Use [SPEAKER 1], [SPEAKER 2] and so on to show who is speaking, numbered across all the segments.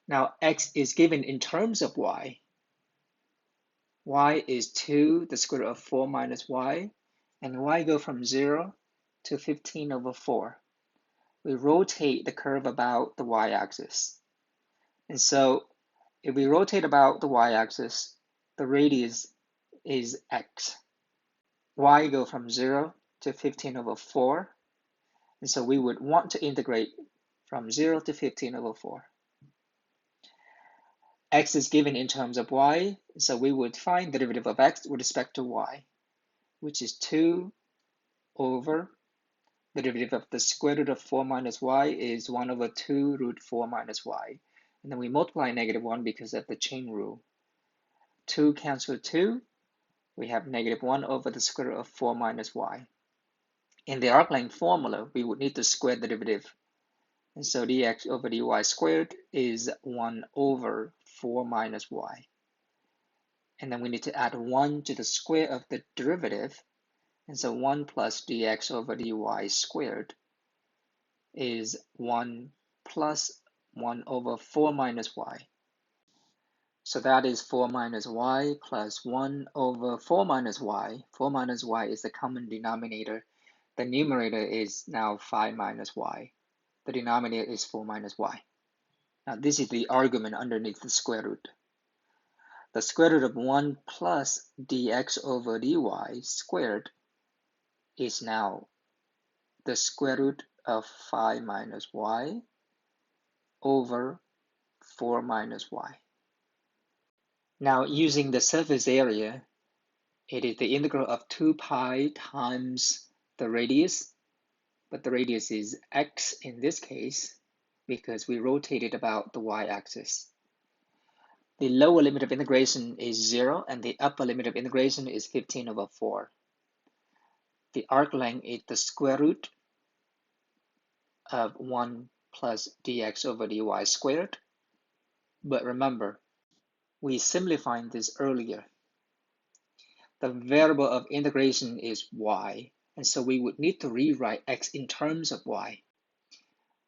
[SPEAKER 1] Now x is given in terms of y. Y is 2, the square root of 4 minus y, and y go from 0 to 15 over 4. We rotate the curve about the y-axis. And so if we rotate about the y-axis, the radius is x. Y go from 0 to 15 over 4. And so we would want to integrate from 0 to 15 over 4. X is given in terms of y, so we would find the derivative of x with respect to y, which is 2 over the derivative of the square root of 4 minus y is 1 over 2 root 4 minus y. And then we multiply -1 because of the chain rule. 2 cancel 2. We have -1 over the square root of 4 minus y. In the arc length formula, we would need to square the derivative. And so dx over dy squared is 1 over 4 minus y. And then we need to add 1 to the square of the derivative. And so 1 plus dx over dy squared is 1 plus 1 over 4 minus y. So that is 4 minus y plus 1 over 4 minus y. 4 minus y is the common denominator. The numerator is now 5 minus y. The denominator is 4 minus y. Now this is the argument underneath the square root. The square root of 1 plus dx over dy squared is now the square root of 5 minus y over 4 minus y. Now using the surface area, it is the integral of 2 pi times the radius, but the radius is x in this case because we rotated about the y-axis. The lower limit of integration is 0 and the upper limit of integration is 15 over 4. The arc length is the square root of 1 plus dx over dy squared. But remember, we simplified this earlier. The variable of integration is y, and so we would need to rewrite x in terms of y.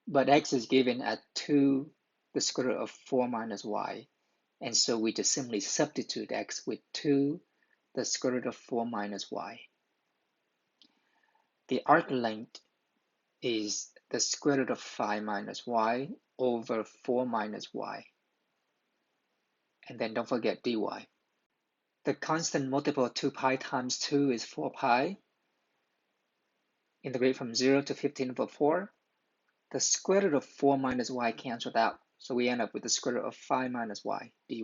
[SPEAKER 1] But x is given at 2 the square root of 4 minus y, and so we just simply substitute x with 2 the square root of 4 minus y. The arc length is the square root of 5 minus y over 4 minus y. And then don't forget dy. The constant multiple of 2 pi times 2 is 4 pi. Integrate from 0 to 15 over 4. The square root of 4 minus y canceled out, so we end up with the square root of 5 minus y dy.